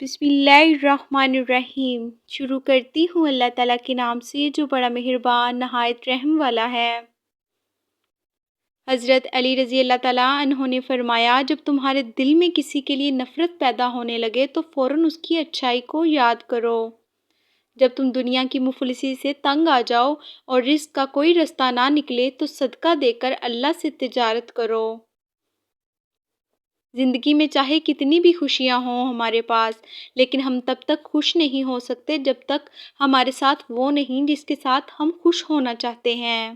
بسم اللہ الرحمن الرحیم۔ شروع کرتی ہوں اللہ تعالیٰ کے نام سے جو بڑا مہربان نہایت رحم والا ہے۔ حضرت علی رضی اللہ تعالیٰ عنہ نے فرمایا، جب تمہارے دل میں کسی کے لیے نفرت پیدا ہونے لگے تو فوراً اس کی اچھائی کو یاد کرو۔ جب تم دنیا کی مفلسی سے تنگ آ جاؤ اور رزق کا کوئی رستہ نہ نکلے تو صدقہ دے کر اللہ سے تجارت کرو۔ زندگی میں چاہے کتنی بھی خوشیاں ہوں ہمارے پاس، لیکن ہم تب تک خوش نہیں ہو سکتے جب تک ہمارے ساتھ وہ نہیں جس کے ساتھ ہم خوش ہونا چاہتے ہیں۔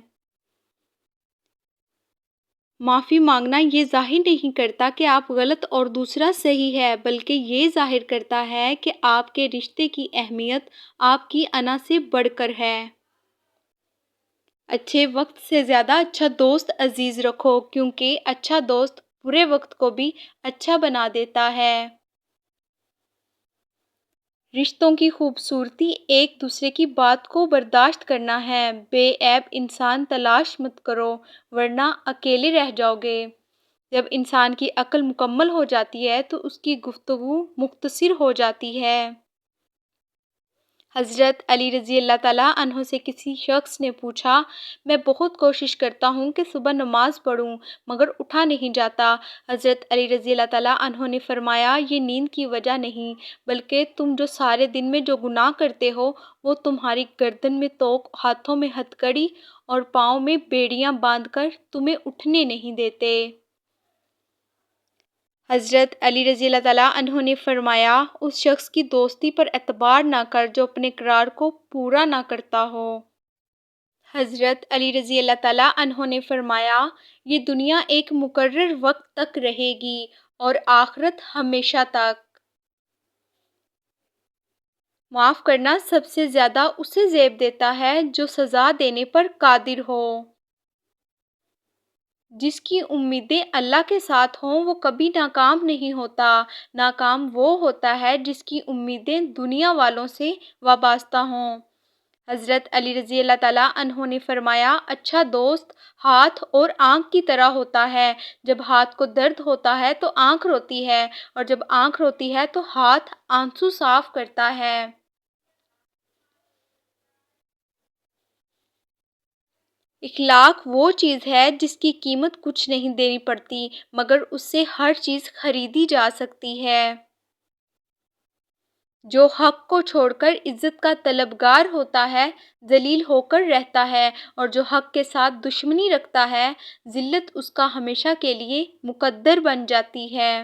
معافی مانگنا یہ ظاہر نہیں کرتا کہ آپ غلط اور دوسرا صحیح ہے، بلکہ یہ ظاہر کرتا ہے کہ آپ کے رشتے کی اہمیت آپ کی انا سے بڑھ کر ہے۔ اچھے وقت سے زیادہ اچھا دوست عزیز رکھو، کیونکہ اچھا دوست برے وقت کو بھی اچھا بنا دیتا ہے۔ رشتوں کی خوبصورتی ایک دوسرے کی بات کو برداشت کرنا ہے۔ بے عیب انسان تلاش مت کرو ورنہ اکیلے رہ جاؤ گے۔ جب انسان کی عقل مکمل ہو جاتی ہے تو اس کی گفتگو مختصر ہو جاتی ہے۔ حضرت علی رضی اللہ تعالیٰ عنہ سے کسی شخص نے پوچھا، میں بہت کوشش کرتا ہوں کہ صبح نماز پڑھوں مگر اٹھا نہیں جاتا۔ حضرت علی رضی اللہ تعالیٰ عنہ نے فرمایا، یہ نیند کی وجہ نہیں بلکہ تم جو سارے دن میں جو گناہ کرتے ہو وہ تمہاری گردن میں طوق، ہاتھوں میں ہتھ کڑی اور پاؤں میں بیڑیاں باندھ کر تمہیں اٹھنے نہیں دیتے۔ حضرت علی رضی اللہ تعالیٰ عنہ نے فرمایا، اس شخص کی دوستی پر اعتبار نہ کر جو اپنے اقرار کو پورا نہ کرتا ہو۔ حضرت علی رضی اللہ تعالیٰ عنہ نے فرمایا، یہ دنیا ایک مقرر وقت تک رہے گی اور آخرت ہمیشہ تک۔ معاف کرنا سب سے زیادہ اسے زیب دیتا ہے جو سزا دینے پر قادر ہو۔ جس کی امیدیں اللہ کے ساتھ ہوں وہ کبھی ناکام نہیں ہوتا۔ ناکام وہ ہوتا ہے جس کی امیدیں دنیا والوں سے وابستہ ہوں۔ حضرت علی رضی اللہ تعالیٰ عنہ نے فرمایا، اچھا دوست ہاتھ اور آنکھ کی طرح ہوتا ہے۔ جب ہاتھ کو درد ہوتا ہے تو آنکھ روتی ہے اور جب آنکھ روتی ہے تو ہاتھ آنسو صاف کرتا ہے۔ اخلاق وہ چیز ہے جس کی قیمت کچھ نہیں دینی پڑتی مگر اس سے ہر چیز خریدی جا سکتی ہے۔ جو حق کو چھوڑ کر عزت کا طلبگار ہوتا ہے ذلیل ہو کر رہتا ہے، اور جو حق کے ساتھ دشمنی رکھتا ہے ذلت اس کا ہمیشہ کے لیے مقدر بن جاتی ہے۔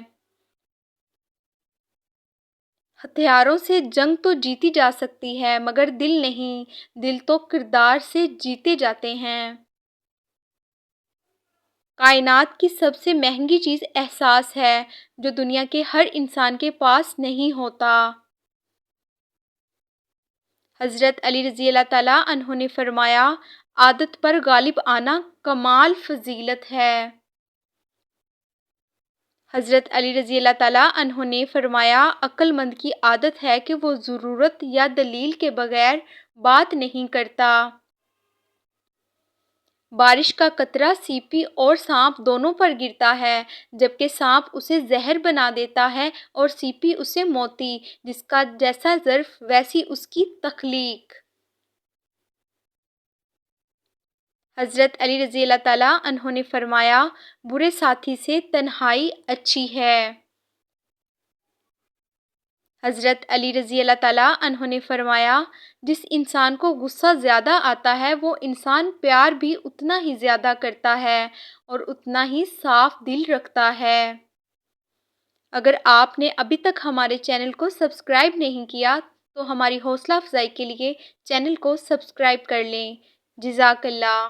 ہتھیاروں سے جنگ تو جیتی جا سکتی ہے مگر دل نہیں، دل تو کردار سے جیتے جاتے ہیں۔ کائنات کی سب سے مہنگی چیز احساس ہے جو دنیا کے ہر انسان کے پاس نہیں ہوتا۔ حضرت علی رضی اللہ تعالیٰ عنہ نے فرمایا، عادت پر غالب آنا کمال فضیلت ہے۔ حضرت علی رضی اللہ تعالیٰ عنہ نے فرمایا، عقل مند کی عادت ہے کہ وہ ضرورت یا دلیل کے بغیر بات نہیں کرتا۔ بارش کا قطرہ سیپی اور سانپ دونوں پر گرتا ہے، جبکہ سانپ اسے زہر بنا دیتا ہے اور سیپی اسے موتی۔ جس کا جیسا ظرف ویسی اس کی تخلیق۔ حضرت علی رضی اللہ تعالیٰ عنہ نے فرمایا، برے ساتھی سے تنہائی اچھی ہے۔ حضرت علی رضی اللہ تعالیٰ عنہ نے فرمایا، جس انسان کو غصہ زیادہ آتا ہے وہ انسان پیار بھی اتنا ہی زیادہ کرتا ہے اور اتنا ہی صاف دل رکھتا ہے۔ اگر آپ نے ابھی تک ہمارے چینل کو سبسکرائب نہیں کیا تو ہماری حوصلہ افزائی کے لیے چینل کو سبسکرائب کر لیں۔ جزاک اللہ۔